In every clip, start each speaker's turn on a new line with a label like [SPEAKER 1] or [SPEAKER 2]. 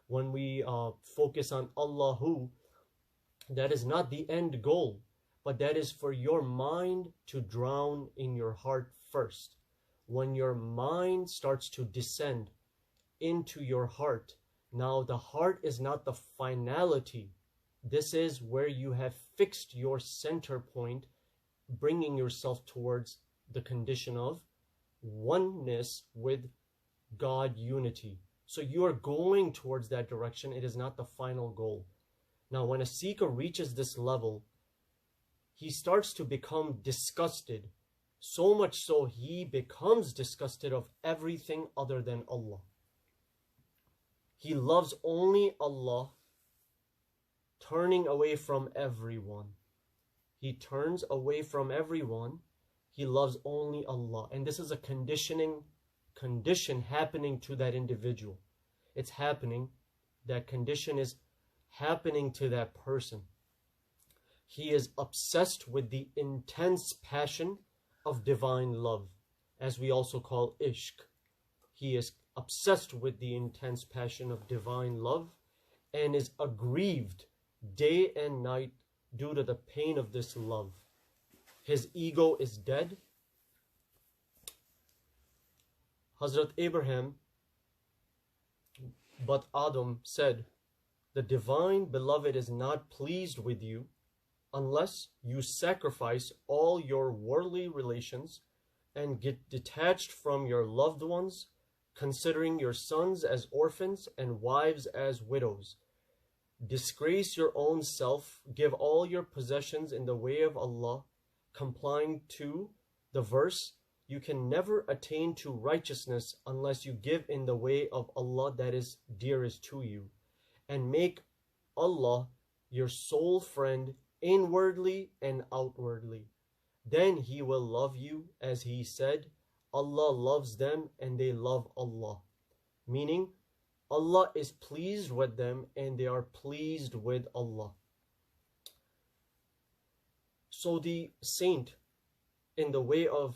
[SPEAKER 1] when we focus on Allahu, that is not the end goal, but that is for your mind to drown in your heart first. When your mind starts to descend into your heart, now the heart is not the finality. This is where you have fixed your center point, bringing yourself towards the condition of oneness with God unity. So you are going towards that direction. It is not the final goal. Now, when a seeker reaches this level, he starts to become disgusted. So much so, he becomes disgusted of everything other than Allah. He loves only Allah, turning away from everyone. He turns away from everyone. He loves only Allah. And this is a condition happening to that individual. It's happening. That condition is happening to that person. He is obsessed with the intense passion of divine love, as we also call ishq. He is obsessed with the intense passion of divine love and is aggrieved day and night due to the pain of this love. His ego is dead. Hazrat Abraham, but Adam said, "The divine beloved is not pleased with you unless you sacrifice all your worldly relations and get detached from your loved ones, considering your sons as orphans and wives as widows. Disgrace your own self, give all your possessions in the way of Allah, complying to the verse, you can never attain to righteousness unless you give in the way of Allah that is dearest to you, and make Allah your sole friend inwardly and outwardly. Then He will love you, as He said, Allah loves them and they love Allah." Meaning, Allah is pleased with them and they are pleased with Allah. So the saint, in the way of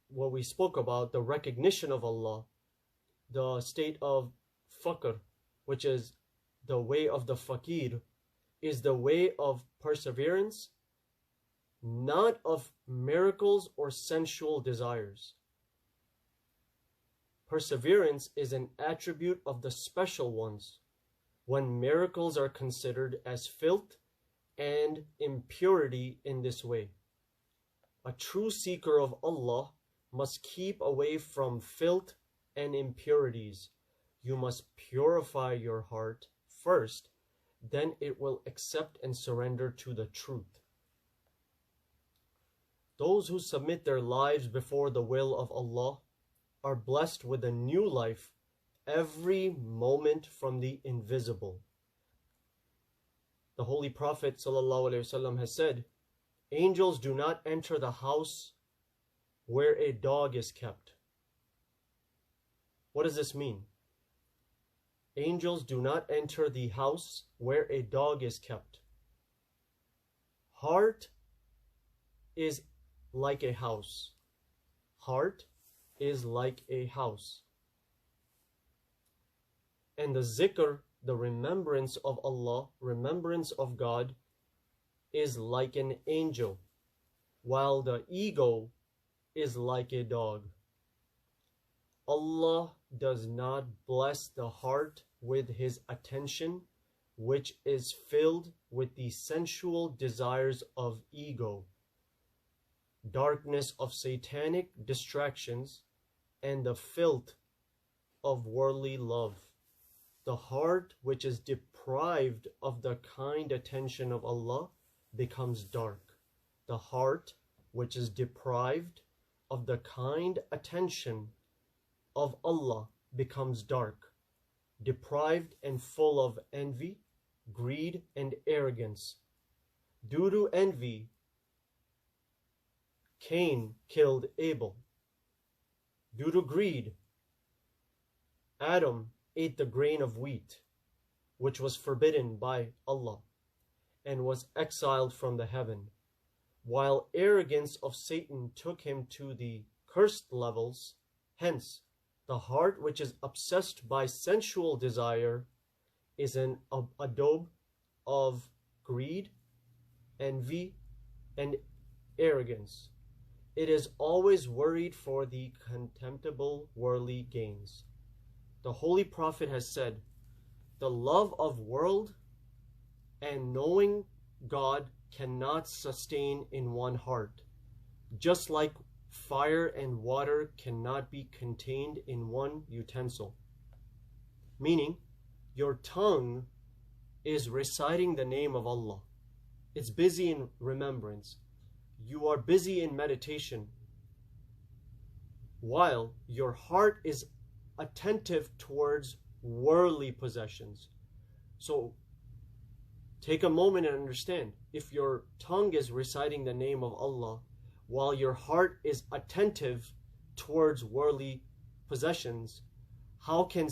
[SPEAKER 1] what we spoke about, the recognition of Allah, the state of faqr, which is the way of the faqir, is the way of perseverance, not of miracles or sensual desires. Perseverance is an attribute of the special ones, when miracles are considered as filth and impurity in this way. A true seeker of Allah must keep away from filth and impurities. You must purify your heart first, then it will accept and surrender to the truth. Those who submit their lives before the will of Allah are blessed with a new life every moment from the invisible. The Holy Prophet ﷺ has said, "Angels do not enter the house where a dog is kept." What does this mean? Angels do not enter the house where a dog is kept. Heart is like a house. Heart is like a house. And the zikr, the remembrance of Allah, remembrance of God, is like an angel, while the ego is like a dog. Allah does not bless the heart with His attention, which is filled with the sensual desires of ego, darkness of satanic distractions, and the filth of worldly love. The heart which is deprived of the kind attention of Allah becomes dark. The heart which is deprived of the kind attention of Allah becomes dark, deprived and full of envy, greed, and arrogance. Due to envy, Cain killed Abel. Due to greed, Adam ate the grain of wheat, which was forbidden by Allah, and was exiled from the heaven, while arrogance of Satan took him to the cursed levels. Hence, the heart which is obsessed by sensual desire is an adobe of greed, envy, and arrogance. It is always worried for the contemptible worldly gains. The Holy Prophet has said, the love of world and knowing God cannot sustain in one heart, just like fire and water cannot be contained in one utensil. Meaning, your tongue is reciting the name of Allah. It's busy in remembrance. You are busy in meditation, while your heart is attentive towards worldly possessions. So take a moment and understand, if your tongue is reciting the name of Allah while your heart is attentive towards worldly possessions, how can